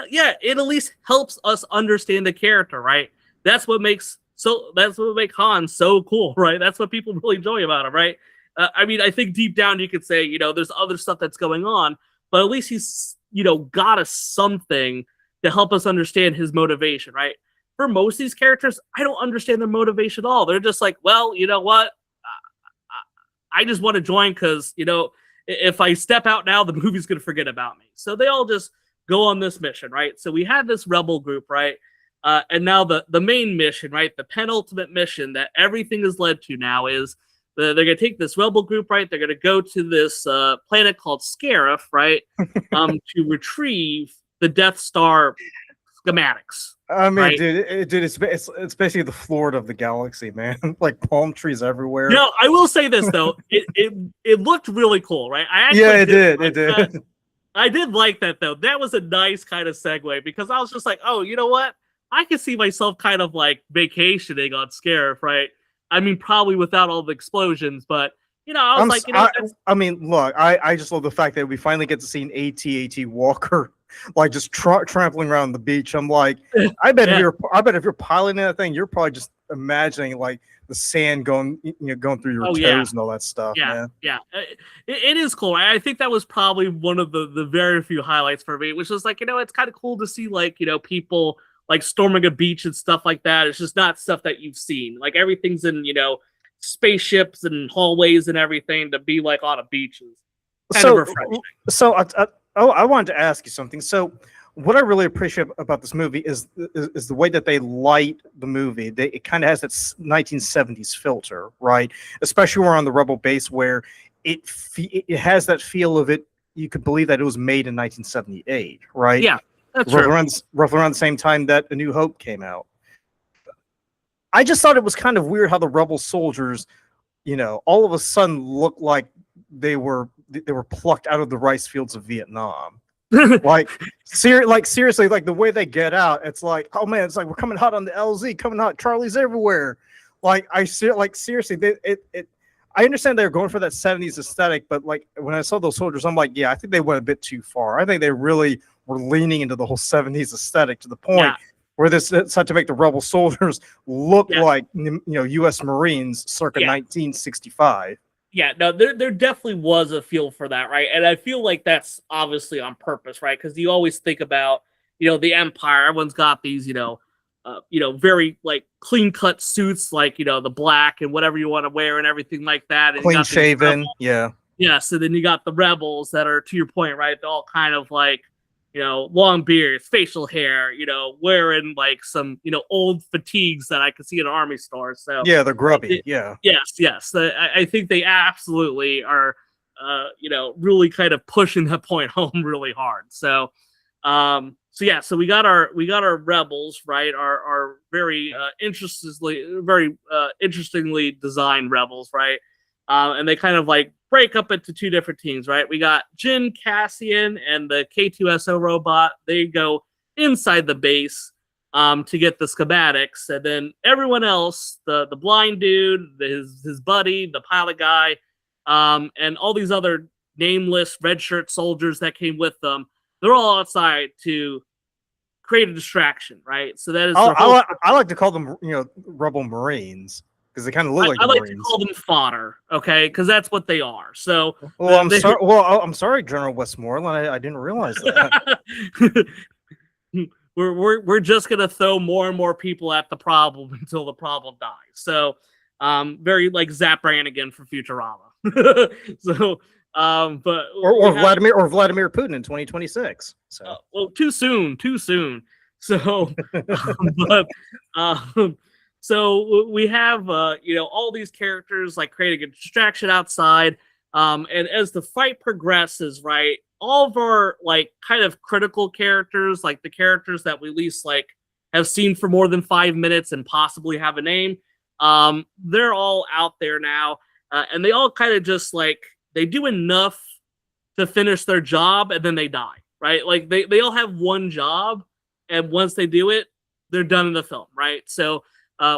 Yeah, it at least helps us understand the character, right? That's what makes Han so cool, right? That's what people really enjoy about him, right? I mean, I think deep down you could say, there's other stuff that's going on, but at least he's, got us something to help us understand his motivation, right? For most of these characters, I don't understand their motivation at all. They're just like, well, you know what? I just want to join because, if I step out now, the movie's going to forget about me. So they all just go on this mission, right? So we had this rebel group, right? And now the main mission, right? The penultimate mission that everything is led to now is they're going to take this rebel group, right? They're going to go to this planet called Scarif, right? To retrieve the Death Star schematics. I mean, right? dude, it's basically the Florida of the galaxy, man. Like palm trees everywhere. No, I will say this though, it looked really cool, right? I actually Yeah, it did. like It that. did. I did like that though. That was a nice kind of segue because I was just like, oh, you know what? I can see myself kind of like vacationing on Scarif, right? I mean, probably without all the explosions, but I was like, I mean, look, I just love the fact that we finally get to see an AT-AT Walker like just trampling around the beach. I'm like, I bet if you're piloting that thing, you're probably just imagining like the sand going through your toes and all that stuff. Yeah. It is cool. I think that was probably one of the very few highlights for me, which was like, it's kind of cool to see like, people like storming a beach and stuff like that. It's just not stuff that you've seen. Like everything's in, spaceships and hallways and everything to be like on a beach is kind of refreshing. So I wanted to ask you something. So what I really appreciate about this movie is the way that they light the movie. It kind of has that 1970s filter, right? Especially when we're on the Rebel base where it has that feel of it. You could believe that it was made in 1978, right? Yeah, that's roughly true. Roughly around the same time that A New Hope came out. I just thought it was kind of weird how the Rebel soldiers, all of a sudden looked like they were plucked out of the rice fields of Vietnam. Seriously, like the way they get out, it's like, oh man, it's like we're coming hot on the LZ, coming hot, Charlie's everywhere. Seriously, I understand they're going for that 70s aesthetic, but like when I saw those soldiers, I'm like, yeah, I think they went a bit too far. I think they really were leaning into the whole 70s aesthetic to the point where this had to make the Rebel soldiers look like U.S. Marines circa 1965. Yeah, no, there definitely was a feel for that, right? And I feel like that's obviously on purpose, right? Because you always think about, the Empire. Everyone's got these, very like clean cut suits, like the black and whatever you want to wear and everything like that. And clean shaven, yeah. So then you got the rebels that are, to your point, right? They're all kind of like, long beards, facial hair, wearing like some, old fatigues that I could see in army stores. So yeah, they're grubby. Yes. I think they absolutely are, really kind of pushing that point home really hard. So we got our rebels, right? Our very interestingly designed rebels, right? And they kind of like break up into two different teams, right? We got Jyn, Cassian, and the K2SO robot. They go inside the base to get the schematics, and then everyone else, the blind dude, his buddy, the pilot guy, and all these other nameless red shirt soldiers that came with them, they're all outside to create a distraction, right? So that is I like to call them, Rebel Marines. Because they kind of look like I like Marines. to call them fodder, okay? Because that's what they are. So, I'm sorry, General Westmoreland. I didn't realize that. we're just gonna throw more and more people at the problem until the problem dies. So, very like Zap Brannigan from Futurama. So, but Vladimir Putin in 2026. So, too soon. So, So we have, all these characters like creating a distraction outside. And as the fight progresses, right, all of our like kind of critical characters, like the characters that we at least like have seen for more than 5 minutes and possibly have a name, they're all out there now. And they all kind of just like, they do enough to finish their job and then they die, right? Like they all have one job. And once they do it, they're done in the film, right? So,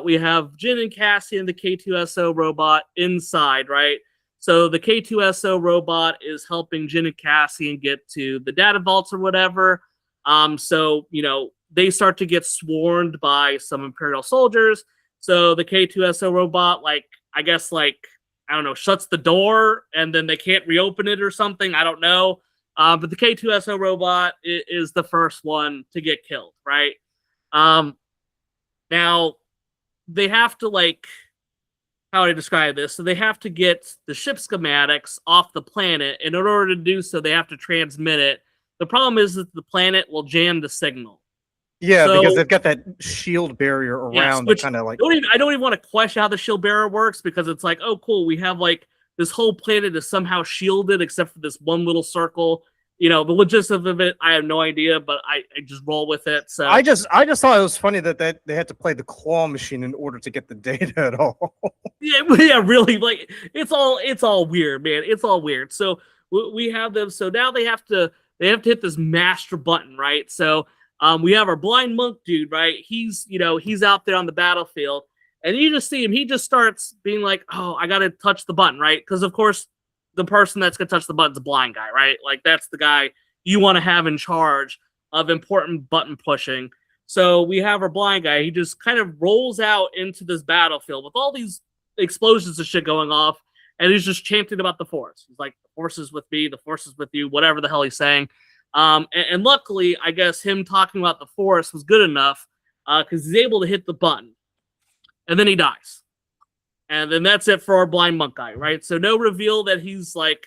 we have Jyn and Cassian, the K2SO robot, inside, right? So the K2SO robot is helping Jyn and Cassian get to the data vaults or whatever. So, they start to get swarmed by some Imperial soldiers. So the K2SO robot, shuts the door and then they can't reopen it or something. I don't know. But the K2SO robot is the first one to get killed, right? Now, they have to how do I describe this? So they have to get the ship schematics off the planet, and in order to do so, they have to transmit it. The problem is that the planet will jam the signal. Yeah, because they've got that shield barrier around. I don't even want to question how the shield barrier works, because it's like, oh, cool, we have this whole planet is somehow shielded except for this one little circle the logistics of it, I have no idea, but I just roll with it. So I just thought it was funny that they had to play the claw machine in order to get the data at all. yeah, really, like it's all weird, man. It's all weird. So we have them. So now they have to hit this master button, right? So we have our blind monk dude, right? He's out there on the battlefield, and you just see him. He just starts being like, "Oh, I gotta touch the button," right? Because of course the person that's gonna touch the button's a blind guy, right? Like that's the guy you want to have in charge of important button pushing. So we have our blind guy. He just kind of rolls out into this battlefield with all these explosions and shit going off, and he's just chanting about the Force. He's like, "The Force is with me. The Force is with you." Whatever the hell he's saying. And luckily, I guess him talking about the Force was good enough because he's able to hit the button, and then he dies. And then that's it for our blind monk guy, right? So no reveal that he's like,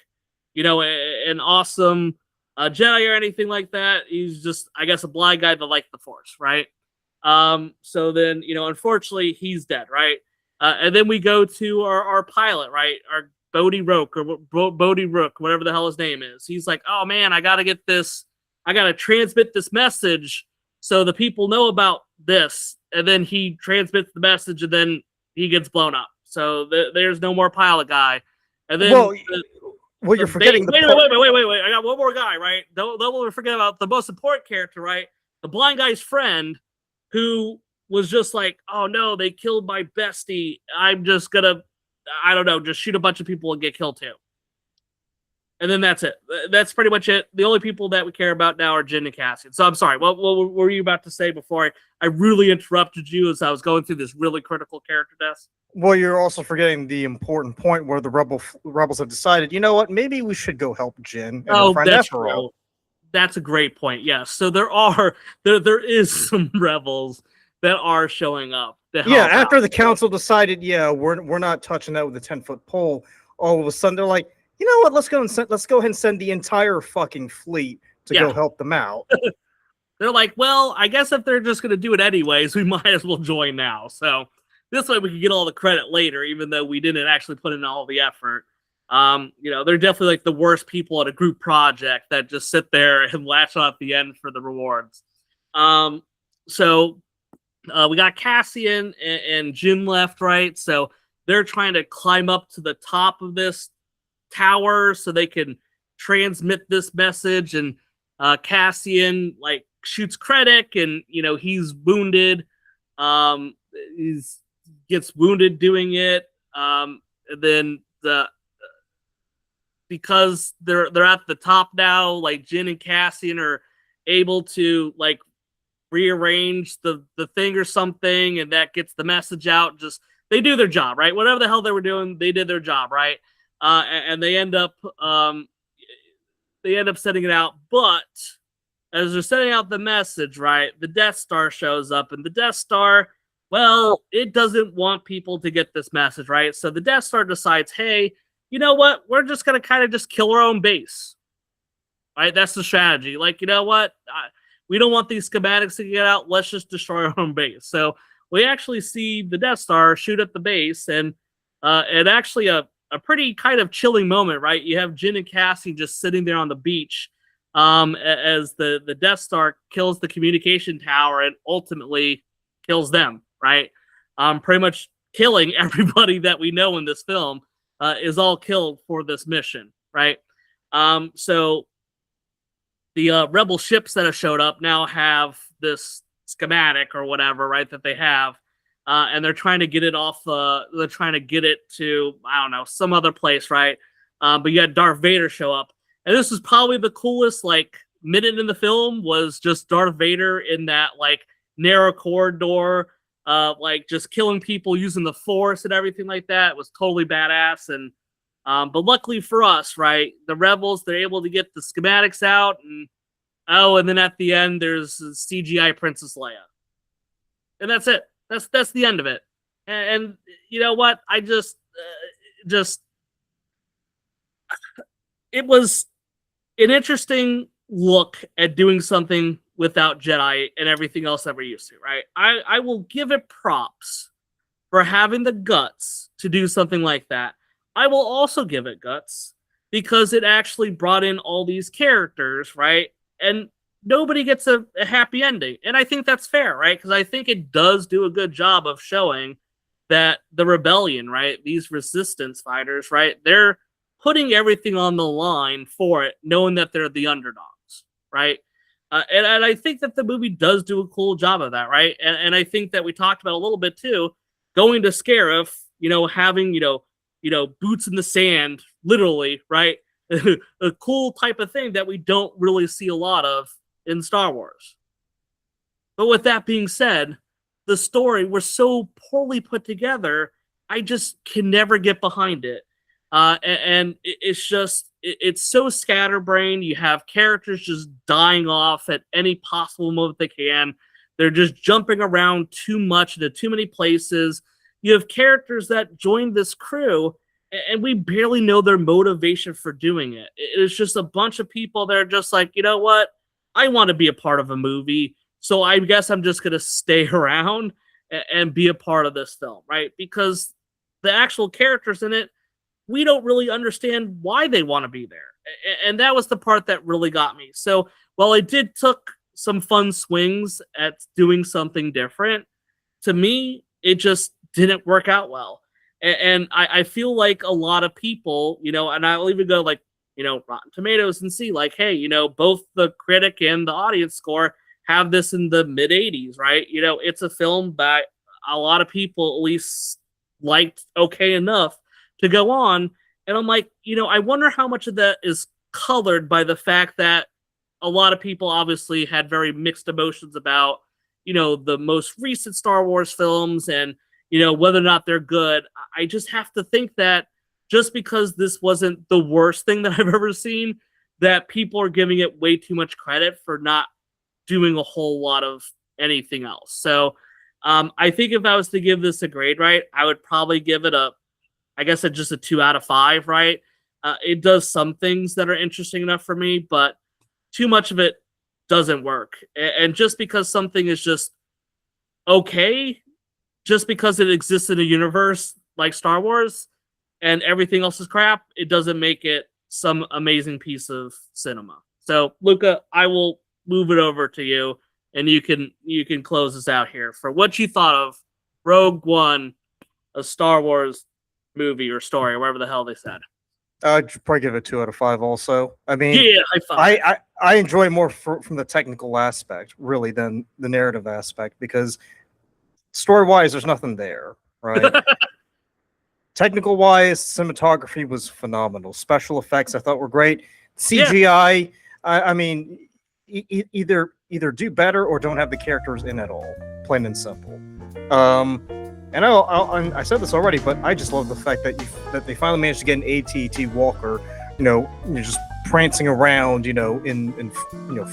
an awesome Jedi or anything like that. He's just, I guess, a blind guy that liked the Force, right? So then, unfortunately, he's dead, right? And then we go to our pilot, right? Our Bodhi Rook or Bodhi Rook, whatever the hell his name is. He's like, "Oh man, I got to transmit this message so the people know about this." And then he transmits the message, and then he gets blown up. So there's no more pilot guy. And then You're forgetting wait. I got one more guy, right? Don't forget about the most important character, right? The blind guy's friend, who was just like, "Oh no, they killed my bestie. I'm just gonna, I don't know, just shoot a bunch of people and get killed too." And then that's it. That's pretty much it. The only people that we care about now are Jyn and Cassian. So I'm sorry. What were you about to say before I really interrupted you as I was going through this really critical character death? Well, you're also forgetting the important point where the rebels have decided, you know what, maybe we should go help Jyn and her friend that's Ephraim. That's a great point. Yes. So there is some rebels that are showing up. Yeah, after the council decided, we're not touching that with a 10-foot pole, all of a sudden they're like, you know what, let's go ahead and send the entire fucking fleet to go help them out. They're like, well, I guess if they're just going to do it anyways, we might as well join now. So this way we can get all the credit later, even though we didn't actually put in all the effort. They're definitely like the worst people at a group project that just sit there and latch on at the end for the rewards. So we got Cassian and Jyn left, right? So they're trying to climb up to the top of this tower so they can transmit this message. And Cassian like shoots Krennic, and he's wounded. He's gets wounded doing it. And then because they're at the top now, like Jyn and Cassian are able to like rearrange the thing or something, and that gets the message out. Just they do their job, right? Whatever the hell they were doing, they did their job, right? And they end up sending it out. But as they're sending out the message, right, the Death Star shows up, and the Death Star, well, it doesn't want people to get this message, right? So the Death Star decides, hey, you know what? We're just going to kind of just kill our own base, right? That's the strategy. Like, you know what? We don't want these schematics to get out. Let's just destroy our own base. So we actually see the Death Star shoot at the base, and actually a pretty kind of chilling moment, right? You have Jyn and Cassie just sitting there on the beach as the Death Star kills the communication tower and ultimately kills them, right? Pretty much killing everybody that we know in this film is all killed for this mission, right? So the rebel ships that have showed up now have this schematic or whatever, right, that they have. And they're trying to get it off. They're trying to get it to, I don't know, some other place, right? But you had Darth Vader show up, and this is probably the coolest like minute in the film, was just Darth Vader in that like narrow corridor, like just killing people using the Force and everything like that. It was totally badass. And but luckily for us, right, the rebels, they're able to get the schematics out, and then at the end there's CGI Princess Leia, and that's it. That's the end of it. And you know what? I just it was an interesting look at doing something without Jedi and everything else that we're used to, right? I will give it props for having the guts to do something like that. I will also give it guts because it actually brought in all these characters, right? And nobody gets a happy ending. And I think that's fair, right? Because I think it does do a good job of showing that the rebellion, right? These resistance fighters, right? They're putting everything on the line for it, knowing that they're the underdogs, right? And I think that the movie does do a cool job of that, right? And I think that we talked about a little bit too, going to Scarif, having, boots in the sand, literally, right? A cool type of thing that we don't really see a lot of in Star Wars. But with that being said, the story was so poorly put together, I just can never get behind it. It's so scatterbrained. You have characters just dying off at any possible moment they can. They're just jumping around too much into too many places. You have characters that joined this crew, and we barely know their motivation for doing it. It's just a bunch of people that are just like, you know what? I want to be a part of a movie, so I guess I'm just going to stay around and be a part of this film, right? Because the actual characters in it, we don't really understand why they want to be there. And that was the part that really got me. So while I took some fun swings at doing something different, to me, it just didn't work out well. And I feel like a lot of people, and I'll even go like, Rotten Tomatoes and see like, hey, both the critic and the audience score have this in the mid 80s, right? It's a film that a lot of people at least liked okay enough to go on. And I'm like, I wonder how much of that is colored by the fact that a lot of people obviously had very mixed emotions about, the most recent Star Wars films and, whether or not they're good. I just have to think that just because this wasn't the worst thing that I've ever seen, that people are giving it way too much credit for not doing a whole lot of anything else. So I think if I was to give this a grade, right, I would probably give it just a 2 out of 5, right? It does some things that are interesting enough for me, but too much of it doesn't work. And just because something is just okay, just because it exists in a universe like Star Wars and everything else is crap, it doesn't make it some amazing piece of cinema. So, Luca, I will move it over to you, and you can close this out here for what you thought of Rogue One, a Star Wars movie or story, or whatever the hell they said. I'd probably give it 2 out of 5 also. I mean, yeah, I enjoy more from the technical aspect, really, than the narrative aspect, because story-wise, there's nothing there, right? Technical-wise, cinematography was phenomenal. Special effects, I thought, were great. CGI, I mean, either do better or don't have the characters in at all, plain and simple. And I said this already, but I just love the fact that they finally managed to get an AT-AT Walker, just prancing around, in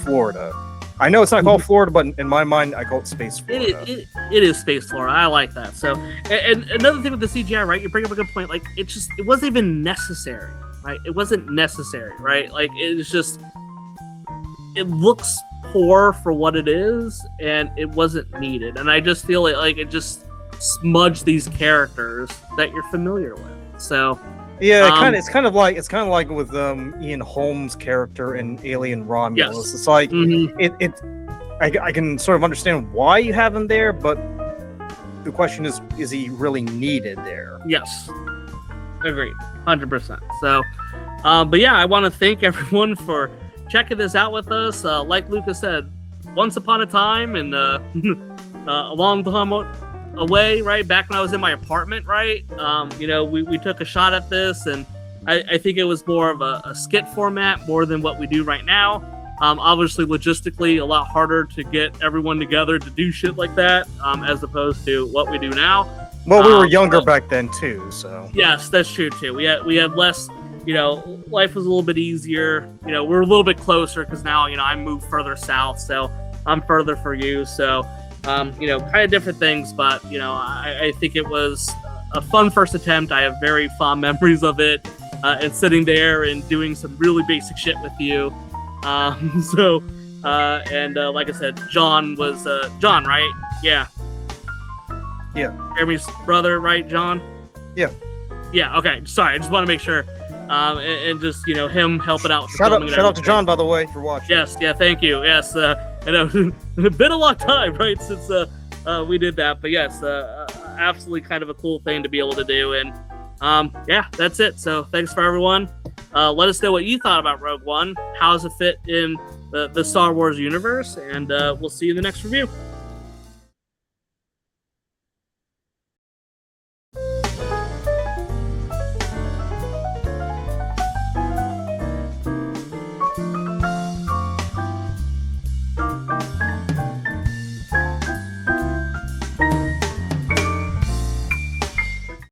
Florida. I know it's not called Florida, but in my mind, I call it Space Florida. It is Space Florida. I like that. So, and another thing with the CGI, right? You bring up a good point. Like, it wasn't even necessary, right? It wasn't necessary, right? Like, it looks poor for what it is, and it wasn't needed. And I just feel like it just smudged these characters that you're familiar with. So yeah, it's kind of like with Ian Holmes' character in Alien Romulus. Yes. It's like I can sort of understand why you have him there, but the question is he really needed there? Yes, agreed, 100%. So, but yeah, I want to thank everyone for checking this out with us. Like Lucas said, once upon a time and a long time away, right back when I was in my apartment, right, we took a shot at this, and I think it was more of a skit format more than what we do right now. Obviously logistically a lot harder to get everyone together to do shit like that, as opposed to what we do now. Well, we were younger back then too, so yes, that's true too. We had less, life was a little bit easier. We're a little bit closer because now I moved further south, so I'm further for you, so kind of different things, but I think it was a fun first attempt. I have very fond memories of it, and sitting there and doing some really basic shit with you. Like I said, John was John, right? Yeah. Jeremy's brother, right, John? Yeah. Yeah. Okay. Sorry, I just want to make sure. and just him helping out. Shout out to John, by the way, for watching. Yes, yeah, thank you. Yes, I know it's been a long time, right, since we did that, but yes, absolutely kind of a cool thing to be able to do, and yeah, that's it. So thanks for everyone. Let us know what you thought about Rogue One. How does it fit in the Star Wars universe? And we'll see you in the next review.